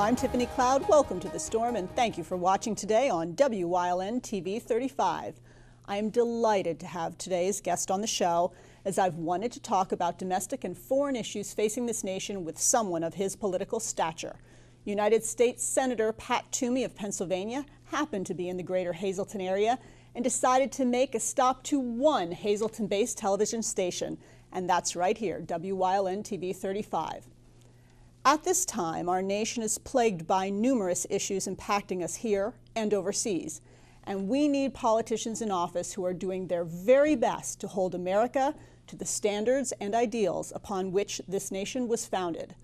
I'm Tiffany Cloud. Welcome to The Storm, and thank you for watching today on WYLN TV 35. I am delighted to have today's guest on the show, as I've wanted to talk about domestic and foreign issues facing this nation with someone of his political stature. United States Senator Pat Toomey of Pennsylvania happened to be in the greater Hazleton area and decided to make a stop to one Hazleton-based television station, and that's right here, WYLN TV 35. At this time, our nation is plagued by numerous issues impacting us here and overseas, and we need politicians in office who are doing their very best to hold America to the standards and ideals upon which this nation was founded.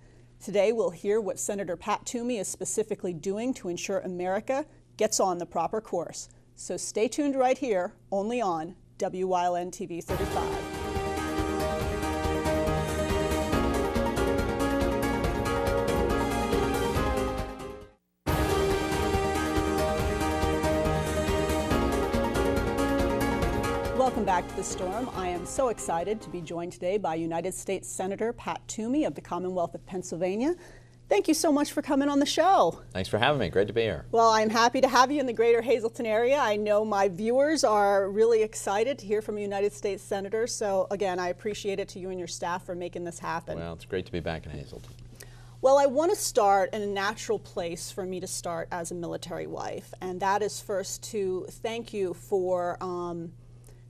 Today, we'll hear what Senator Pat Toomey is specifically doing to ensure America gets on the proper course. So stay tuned right here, only on WYLN TV 35. Welcome back to The Storm. I am so excited to be joined today by United States Senator Pat Toomey of the Commonwealth of Pennsylvania. Thank you so much for coming on the show. Thanks for having me. Great to be here. Well, I'm happy to have you in the greater Hazleton area. I know my viewers are really excited to hear from a United States Senator. So again, I appreciate it to you and your staff for making this happen. Well, it's great to be back in Hazleton. Well, I want to start in a natural place for me to start as a military wife, and that is first to thank you for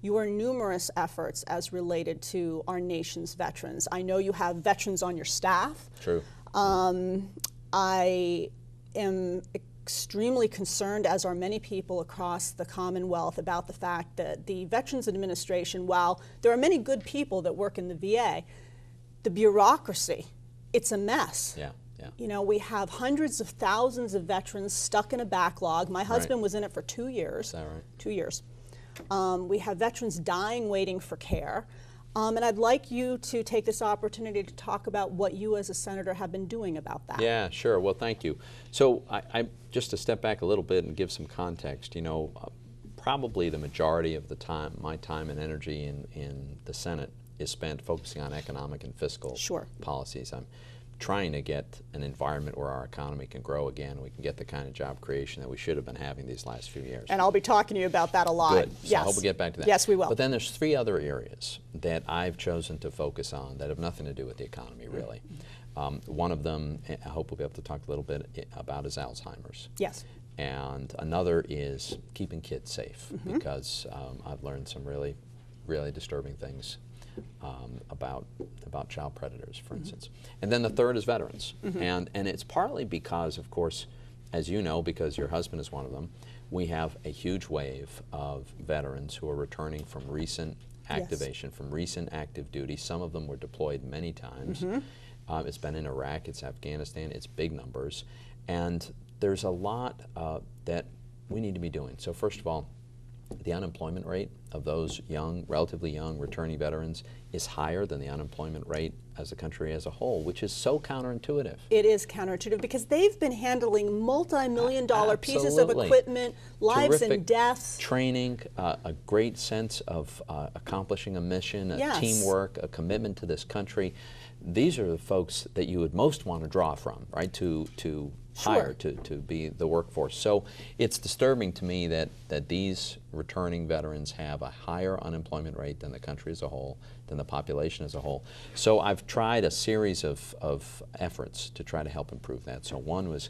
your numerous efforts as related to our nation's veterans. I know you have veterans on your staff. True. I am extremely concerned, as are many people across the Commonwealth, about the fact that the Veterans Administration, while there are many good people that work in the VA, the bureaucracy, it's a mess. Yeah. You know, we have hundreds of thousands of veterans stuck in a backlog. My husband was in it for 2 years. Is that right? 2 years. We have veterans dying waiting for care. And I'd like you to take this opportunity to talk about what you as a senator have been doing about that. Yeah, sure. Well, thank you. So I just to step back a little bit and give some context, you know, probably the majority of the time, my time and energy in the Senate is spent focusing on economic and fiscal policies. I'm trying to get an environment where our economy can grow again. We can get the kind of job creation that we should have been having these last few years. And I'll be talking to you about that a lot. Good. So yes. I hope we get back to that. Yes, we will. But then there's 3 other areas that I've chosen to focus on that have nothing to do with the economy, really. One of them, I hope we'll be able to talk a little bit about, is Alzheimer's. Yes. And another is keeping kids safe, because I've learned some really, really disturbing things about child predators, for instance. And then the third is veterans. And it's partly because, of course, as you know, because your husband is one of them, we have a huge wave of veterans who are returning from recent activation, from recent active duty. Some of them were deployed many times. It's been in Iraq, it's Afghanistan, it's big numbers. And there's a lot that we need to be doing. So first of all, the unemployment rate of those young, relatively young, returning veterans is higher than the unemployment rate as a country as a whole, which is so counterintuitive. It is counterintuitive because they've been handling multi-million-dollar pieces of equipment, lives terrific and deaths. Training, a great sense of accomplishing a mission, teamwork, a commitment to this country. These are the folks that you would most want to draw from, right, to hire, to be the workforce. So it's disturbing to me that these returning veterans have a higher unemployment rate than the country as a whole, than the population as a whole. So I've tried a series of efforts to try to help improve that. So one was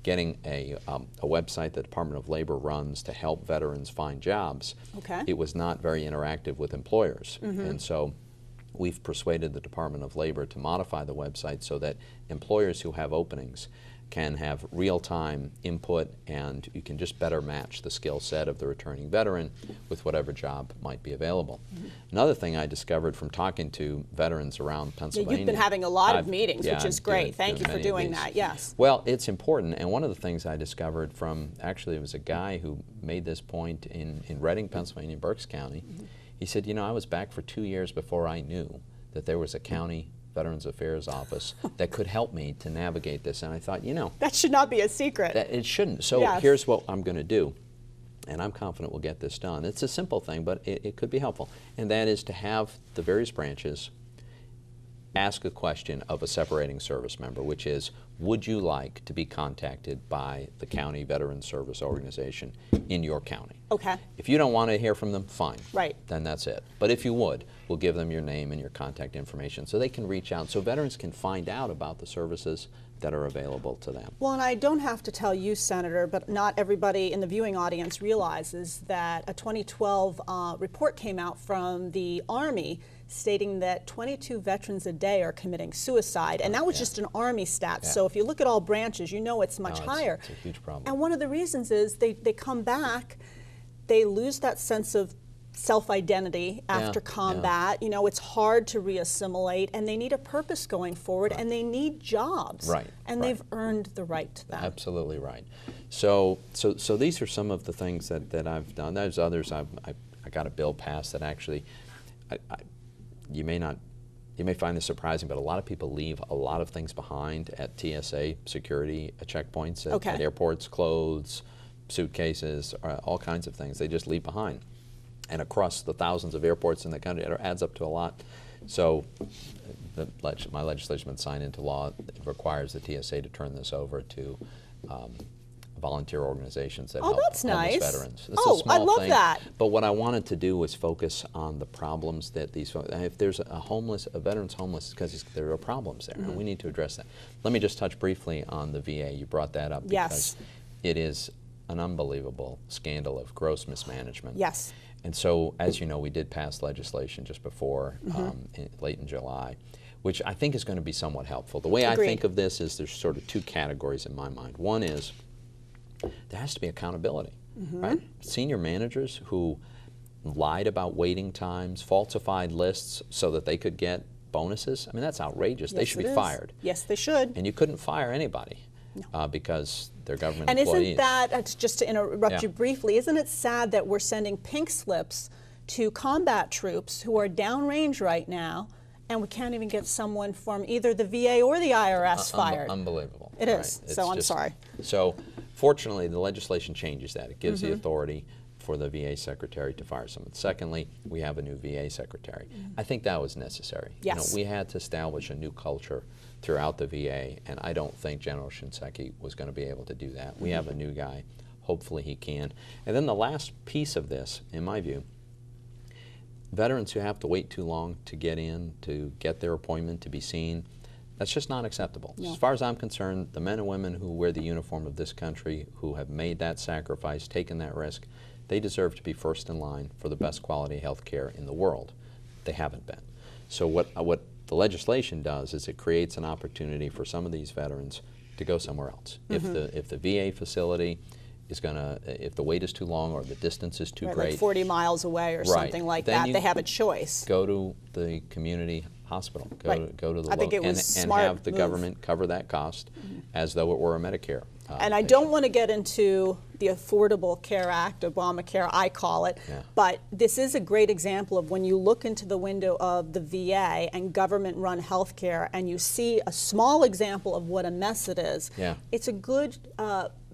getting a website the Department of Labor runs to help veterans find jobs. It was not very interactive with employers. And so we've persuaded the Department of Labor to modify the website so that employers who have openings can have real-time input, and you can just better match the skill set of the returning veteran with whatever job might be available. Another thing I discovered from talking to veterans around Pennsylvania. You've been having a lot of meetings, which is great. Thank you for doing that, yes. Well, it's important, and one of the things I discovered from, actually it was a guy who made this point in Reading, Pennsylvania, Berks County. He said, you know, I was back for 2 years before I knew that there was a county Veterans Affairs office that could help me to navigate this. And I thought, you know, that should not be a secret. It shouldn't. So here's what I'm going to do, and I'm confident we'll get this done. It's a simple thing, but it could be helpful. And that is to have the various branches ask a question of a separating service member, which is, would you like to be contacted by the county veteran service organization in your county? Okay. If you don't want to hear from them, fine. Right. Then that's it. But if you would, we'll give them your name and your contact information so they can reach out, so veterans can find out about the services that are available to them. Well, and I don't have to tell you, Senator, but not everybody in the viewing audience realizes that a 2012 report came out from the Army stating that 22 veterans a day are committing suicide, and that was just an Army stat. So if you look at all branches, you know it's much higher. It's a huge problem. And one of the reasons is they come back, they lose that sense of self-identity after combat. You know, it's hard to re-assimilate, and they need a purpose going forward, and they need jobs. Right. And they've earned the right to that. Absolutely right. So these are some of the things that I've done. There's others. I got a bill passed that actually, you may find this surprising, but a lot of people leave a lot of things behind at TSA security checkpoints at airports, clothes, suitcases, all kinds of things they just leave behind. And across the thousands of airports in the country, it adds up to a lot. So my legislation has been signed into law. It requires the TSA to turn this over to volunteer organizations that help homeless veterans. It's a small I love thing, that. But what I wanted to do was focus on the problems that these folks, if there's a veteran's homeless, because there are problems there, and we need to address that. Let me just touch briefly on the VA. You brought that up because it is an unbelievable scandal of gross mismanagement. Yes. And so, as you know, we did pass legislation just before, late in July, which I think is going to be somewhat helpful. The way I think of this is there's sort of two categories in my mind. One is there has to be accountability, right? Senior managers who lied about waiting times, falsified lists so that they could get bonuses. I mean, that's outrageous. They should be fired. Yes, they should. And you couldn't fire anybody because they're government and employees. Isn't that, just to interrupt you briefly, isn't it sad that we're sending pink slips to combat troops who are downrange right now, and we can't even get someone from either the VA or the IRS fired? Unbelievable. It is. So I'm sorry. So fortunately, the legislation changes that. It gives the authority for the VA secretary to fire someone. Secondly, we have a new VA secretary. I think that was necessary. Yes. You know, we had to establish a new culture throughout the VA, and I don't think General Shinseki was going to be able to do that. We have a new guy. Hopefully he can. And then the last piece of this, in my view, veterans who have to wait too long to get in, to get their appointment, to be seen, that's just not acceptable. No. As far as I'm concerned, the men and women who wear the uniform of this country, who have made that sacrifice, taken that risk, they deserve to be first in line for the best quality health care in the world. They haven't been. So what the legislation does is it creates an opportunity for some of these veterans to go somewhere else. If the VA facility is going to, if the wait is too long or the distance is too great, like 40 miles away or something like that, they have a choice. Go to the community hospital. Go to the I think it was and smart have the government cover that cost as though it were a Medicare. And I don't want to get into the Affordable Care Act, Obamacare, I call it, but this is a great example of when you look into the window of the VA and government-run health care and you see a small example of what a mess it is, it's a good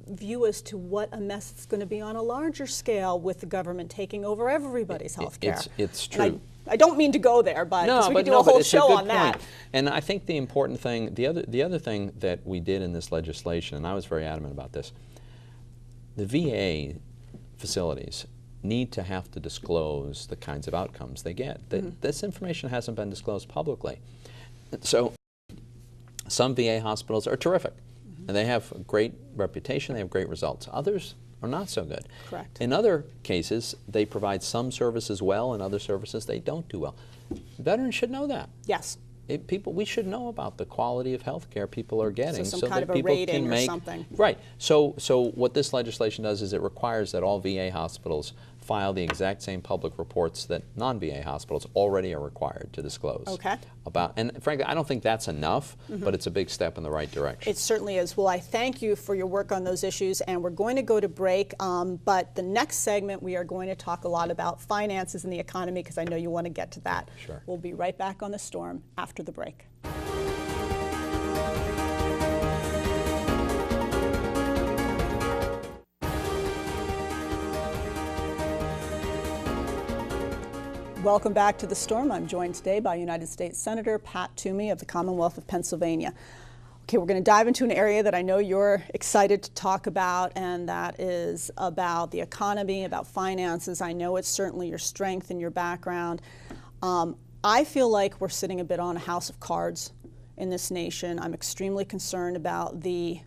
view as to what a mess it's going to be on a larger scale with the government taking over everybody's health care. It's true. I don't mean to go there, but we could do a whole show on that. And I think the important thing, the other thing that we did in this legislation, and I was very adamant about this, the VA facilities need to have to disclose the kinds of outcomes they get. This information hasn't been disclosed publicly. So some VA hospitals are terrific, and they have a great reputation, they have great results. Others are not so good. Correct. In other cases, they provide some services well, and other services they don't do well. Veterans should know that. Yes. We should know about the quality of health care people are getting, so kind that of people a rating can make or something. Right. So what this legislation does is it requires that all VA hospitals file the exact same public reports that non-VA hospitals already are required to disclose. Okay. And frankly, I don't think that's enough, but it's a big step in the right direction. It certainly is. Well, I thank you for your work on those issues, and we're going to go to break, but the next segment we are going to talk a lot about finances and the economy, because I know you want to get to that. Sure. We'll be right back on The Storm after the break. Welcome back to The Storm. I'm joined today by United States Senator Pat Toomey of the Commonwealth of Pennsylvania. Okay, we're going to dive into an area that I know you're excited to talk about, and that is about the economy, about finances. I know it's certainly your strength and your background. I feel like we're sitting a bit on a house of cards in this nation. I'm extremely concerned about the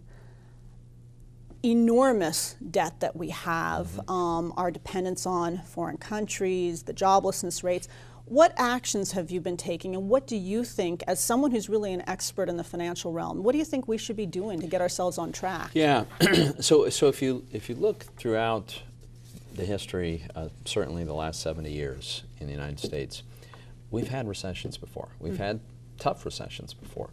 enormous debt that we have, our dependence on foreign countries, the joblessness rates. What actions have you been taking, and what do you think, as someone who's really an expert in the financial realm, what do you think we should be doing to get ourselves on track? Yeah, so if you look throughout the history, certainly the last 70 years in the United States, we've had recessions before. We've had tough recessions before.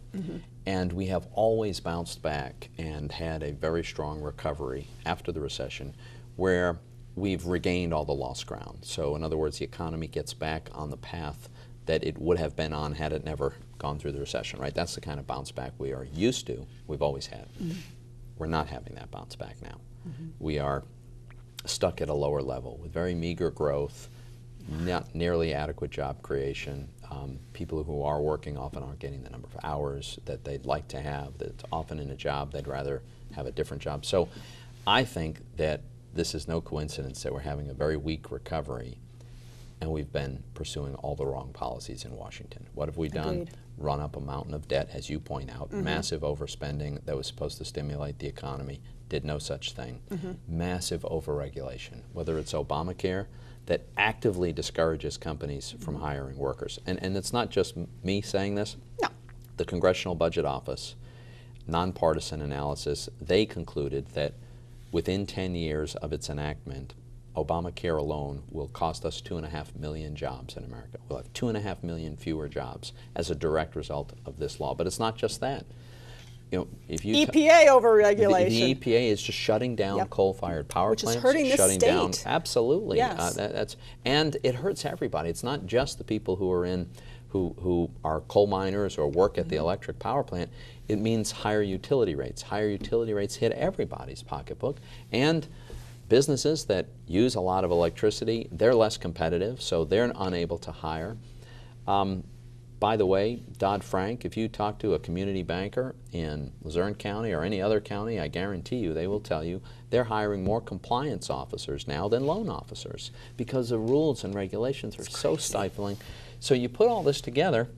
And we have always bounced back and had a very strong recovery after the recession, where we've regained all the lost ground. So in other words, the economy gets back on the path that it would have been on had it never gone through the recession, right? That's the kind of bounce back we are used to, we've always had. We're not having that bounce back now. We are stuck at a lower level with very meager growth, not nearly adequate job creation. People who are working often aren't getting the number of hours that they'd like to have. That's often in a job they'd rather have a different job. So I think that this is no coincidence that we're having a very weak recovery, and we've been pursuing all the wrong policies in Washington. What have we done? Agreed. Run up a mountain of debt, as you point out. Massive overspending that was supposed to stimulate the economy, did no such thing. Massive overregulation, whether it's Obamacare, that actively discourages companies from hiring workers. And it's not just me saying this. No. The Congressional Budget Office, nonpartisan analysis, they concluded that within 10 years of its enactment, Obamacare alone will cost us 2.5 million jobs in America. We'll have 2.5 million fewer jobs as a direct result of this law. But it's not just that. You know, if you EPA overregulation. The EPA is just shutting down coal-fired power plants. Which is hurting the shutting state. Down, absolutely. Yes. And it hurts everybody. It's not just the people who are who are coal miners or work at the electric power plant. It means higher utility rates. Higher utility rates hit everybody's pocketbook. And businesses that use a lot of electricity, they're less competitive, so they're unable to hire. By the way, Dodd-Frank, if you talk to a community banker in Luzerne County or any other county, I guarantee you they will tell you they're hiring more compliance officers now than loan officers because the rules and regulations are so stifling. So you put all this together,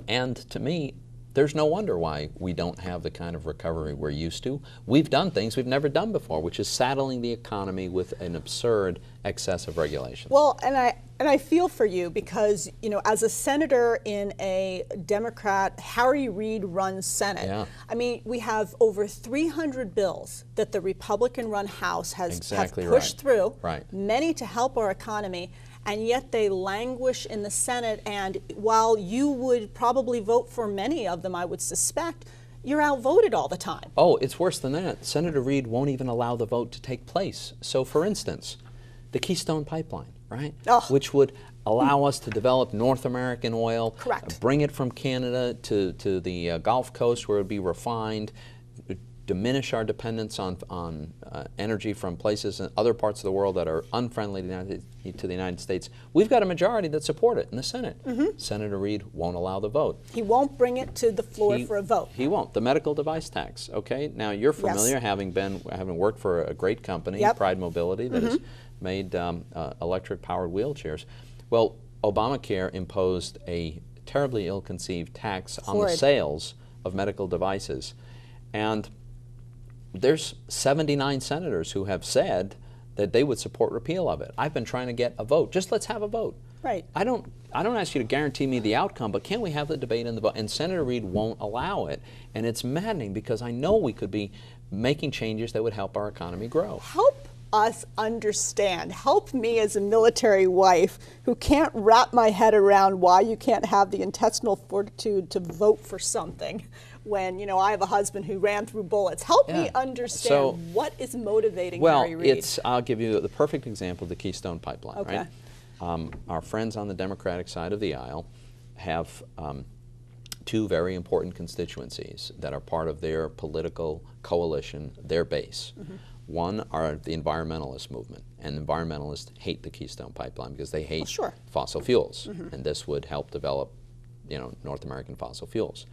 and to me, there's no wonder why we don't have the kind of recovery we're used to. We've done things we've never done before, which is saddling the economy with an absurd excess of regulations. Well, and I feel for you because, you know, as a senator in a Democrat, Harry Reid-run Senate, I mean, we have over 300 bills that the Republican-run House have pushed through, many to help our economy, and yet they languish in the Senate. And while you would probably vote for many of them, I would suspect, you're outvoted all the time. Oh, it's worse than that. Senator Reid won't even allow the vote to take place. So, for instance, the Keystone Pipeline, right? Which would allow us to develop North American oil, bring it from Canada to the Gulf Coast where it would be refined, diminish our dependence on energy from places in other parts of the world that are unfriendly to the United States. We've got a majority that support it in the Senate. Senator Reid won't allow the vote. He won't bring it to the floor for a vote. He won't. The medical device tax, okay? Now, you're familiar, having worked for a great company, Pride Mobility, that has made electric-powered wheelchairs. Well, Obamacare imposed a terribly ill-conceived tax on the sales of medical devices. And there's 79 senators who have said that they would support repeal of it. I've been trying to get a vote. Just let's have a vote. Right. I don't ask you to guarantee me the outcome, but can't we have the debate and the vote? And Senator Reid won't allow it. And it's maddening because I know we could be making changes that would help our economy grow. Help us understand. Help me as a military wife who can't wrap my head around why you can't have the intestinal fortitude to vote for something when, you know, I have a husband who ran through bullets. Help me understand what is motivating Harry Reid. I'll give you the perfect example of the Keystone Pipeline, right? Our friends on the Democratic side of the aisle have two very important constituencies that are part of their political coalition, their base. One are the environmentalist movement, and environmentalists hate the Keystone Pipeline because they hate fossil fuels, and this would help develop, you know, North American fossil fuels.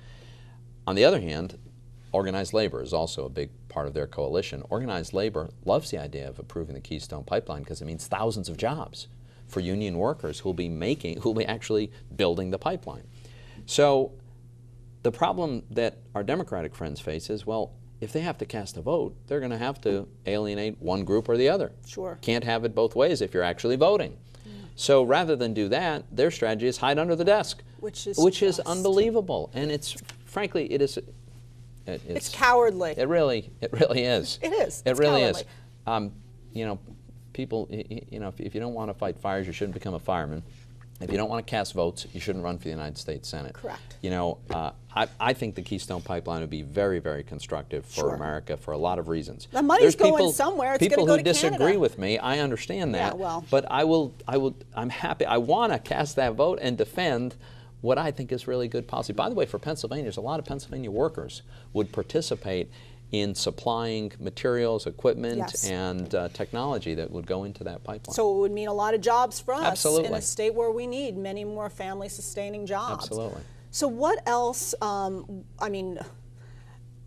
On the other hand, Organized labor is also a big part of their coalition. Organized labor loves the idea of approving the Keystone Pipeline because it means thousands of jobs for union workers who'll be actually building the pipeline. So the problem that our Democratic friends face is, well, if they have to cast a vote, they're going to have to alienate one group or the other. Sure. Can't have it both ways if you're actually voting. So rather than do that, their strategy is hide under the desk, which is unbelievable. And it's, frankly, it's cowardly. It really is. It is. It really cowardly. is. You know, people, you know, if you don't want to fight fires, you shouldn't become a fireman. If you don't want to cast votes, you shouldn't run for the United States Senate. Correct. You know, I think the Keystone Pipeline would be very, very constructive for America for a lot of reasons. The money's going somewhere. It's going to go to People who disagree with me, I understand that. Yeah, well. But I'm happy. I want to cast that vote and defend what I think is really good policy. By the way, for Pennsylvania, there's a lot of Pennsylvania workers would participate in supplying materials, equipment, and technology that would go into that pipeline. So it would mean a lot of jobs for us Absolutely. in a state where we need many more family-sustaining jobs. Absolutely. So what else, I mean,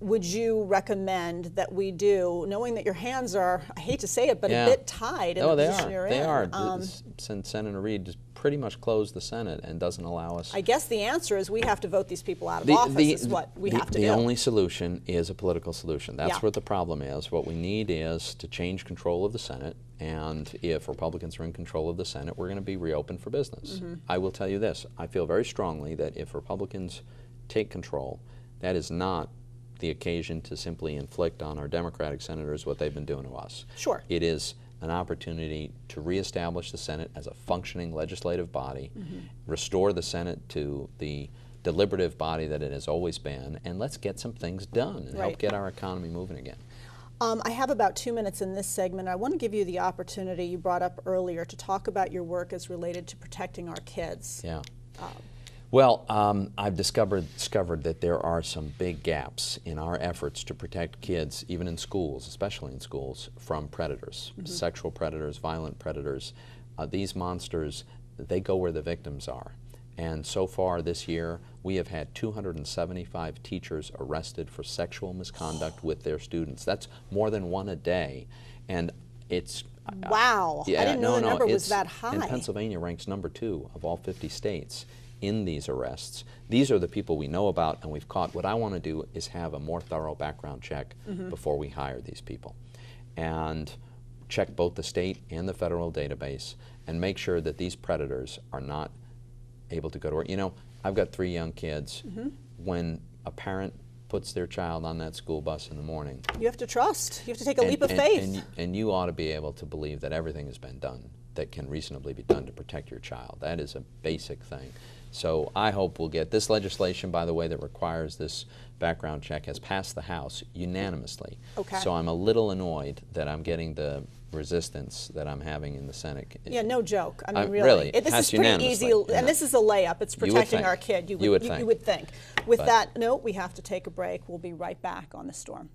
would you recommend that we do, knowing that your hands are, I hate to say it, but a bit tied in the position you're in? They are. Since Senator Reid just pretty much closed the Senate and doesn't allow us. I guess the answer is we have to vote these people out of office is what we have to do. The only solution is a political solution. That's what the problem is. What we need is to change control of the Senate, and if Republicans are in control of the Senate, we're going to be reopened for business. I will tell you this. I feel very strongly that if Republicans take control, that is not the occasion to simply inflict on our Democratic senators what they've been doing to us. Sure. It is an opportunity to reestablish the Senate as a functioning legislative body, restore the Senate to the deliberative body that it has always been, and let's get some things done and help get our economy moving again. I have about 2 minutes in this segment. I want to give you the opportunity you brought up earlier to talk about your work as related to protecting our kids. Yeah. Well, I've discovered that there are some big gaps in our efforts to protect kids, even in schools, especially in schools, from predators, sexual predators, violent predators. These monsters, they go where the victims are. And so far this year, we have had 275 teachers arrested for sexual misconduct with their students. That's more than one a day. And it's... Wow. I didn't know the number was that high. And Pennsylvania ranks #2 of all 50 states in these arrests. These are the people we know about and we've caught. What I want to do is have a more thorough background check before we hire these people, and check both the state and the federal database and make sure that these predators are not able to go to work. You know, I've got 3 young kids. When a parent puts their child on that school bus in the morning, you have to trust. You have to take a leap of faith. And you ought to be able to believe that everything has been done that can reasonably be done to protect your child. That is a basic thing. So I hope we'll get this legislation, by the way, that requires this background check has passed the House unanimously. Okay. So I'm a little annoyed that I'm getting the resistance that I'm having in the Senate. Yeah, no joke. I mean, really, this is pretty easy, and this is a layup. It's protecting our kid. You would think. With that note, we have to take a break. We'll be right back on The Storm.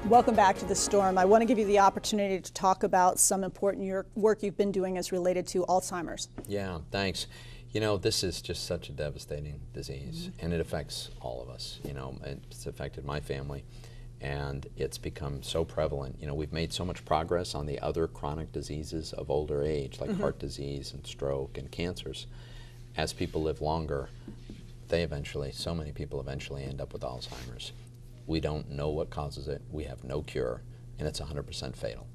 Welcome back to The Storm. I want to give you the opportunity to talk about some important work you've been doing as related to Alzheimer's. Yeah, thanks. You know, this is just such a devastating disease, and it affects all of us. You know, it's affected my family, and it's become so prevalent. You know, we've made so much progress on the other chronic diseases of older age, like heart disease and stroke and cancers. As people live longer, so many people eventually end up with Alzheimer's. We don't know what causes it. We have no cure, and it's 100% fatal.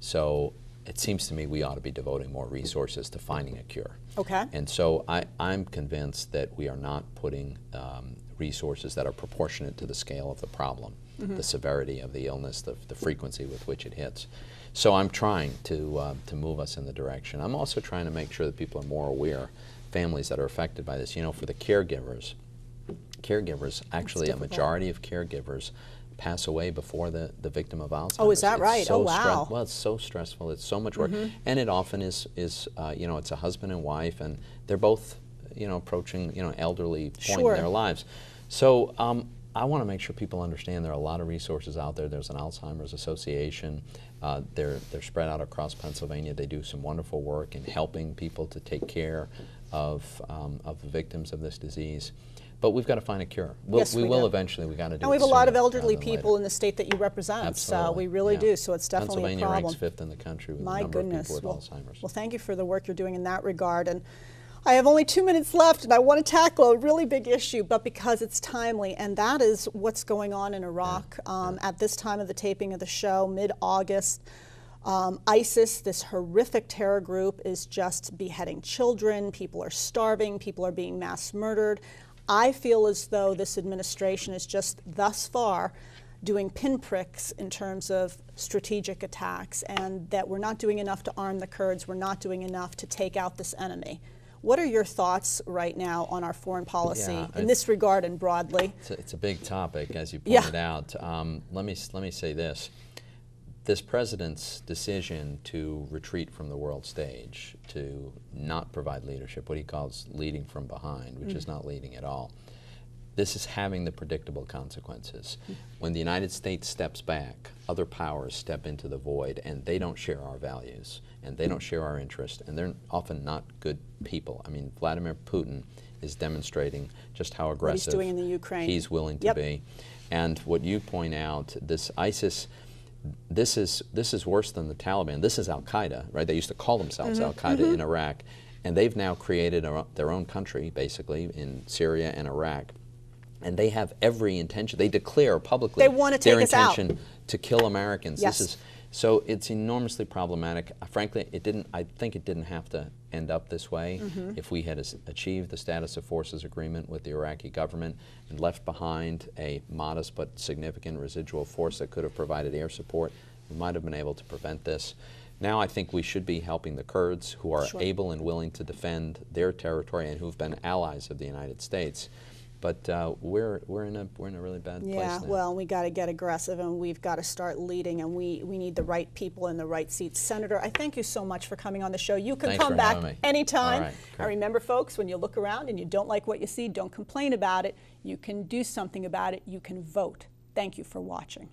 So it seems to me we ought to be devoting more resources to finding a cure. Okay. And so I'm convinced that we are not putting resources that are proportionate to the scale of the problem, the severity of the illness, the frequency with which it hits. So I'm trying to move us in the direction. I'm also trying to make sure that people are more aware, families that are affected by this. You know, for the caregivers, actually a majority of caregivers pass away before the victim of Alzheimer's. Oh, is that right? So oh, wow. Well, it's so stressful. It's so much work. And it often is you know, it's a husband and wife, and they're both, you know, approaching, you know, elderly point in their lives. So I want to make sure people understand there are a lot of resources out there. There's an Alzheimer's Association. They're spread out across Pennsylvania. They do some wonderful work in helping people to take care of the victims of this disease. But we've got to find a cure. Yes, we will eventually. We got to do it. And we have a lot of elderly people in the state that you represent. Absolutely. So we really do. So it's definitely a problem. Pennsylvania ranks 5th in the country with the number of people with Alzheimer's. Well, thank you for the work you're doing in that regard. And I have only 2 minutes left, and I want to tackle a really big issue, but because it's timely, and that is what's going on in Iraq. At this time of the taping of the show, mid-August, ISIS, this horrific terror group, is just beheading children. People are starving. People are being mass murdered. I feel as though this administration is just thus far doing pinpricks in terms of strategic attacks, and that we're not doing enough to arm the Kurds. We're not doing enough to take out this enemy. What are your thoughts right now on our foreign policy in this regard and broadly? It's a big topic, as you pointed out. Let me say this. This president's decision to retreat from the world stage, to not provide leadership, what he calls leading from behind, which is not leading at all, this is having the predictable consequences. When the United States steps back, other powers step into the void, and they don't share our values, and they don't share our interests, and they're often not good people. I mean, Vladimir Putin is demonstrating just how aggressive what he's doing in the Ukraine. He's willing to be. And what you point out, this ISIS, this is worse than the Taliban. This is Al-Qaeda, right? They used to call themselves Al-Qaeda in Iraq, and they've now created their own country, basically, in Syria and Iraq. And they have every intention. They declare publicly their intention to kill Americans. Yes. So it's enormously problematic. Frankly, I think it didn't have to end up this way. If we had achieved the status of forces agreement with the Iraqi government and left behind a modest but significant residual force that could have provided air support, we might have been able to prevent this. Now I think we should be helping the Kurds, who are able and willing to defend their territory and who've been allies of the United States. But we're in a really bad place now. Yeah, well, we got to get aggressive, and we've got to start leading, and we need the right people in the right seats. Senator, I thank you so much for coming on the show. You can come back anytime. All right, and remember, folks, when you look around and you don't like what you see, don't complain about it. You can do something about it. You can vote. Thank you for watching.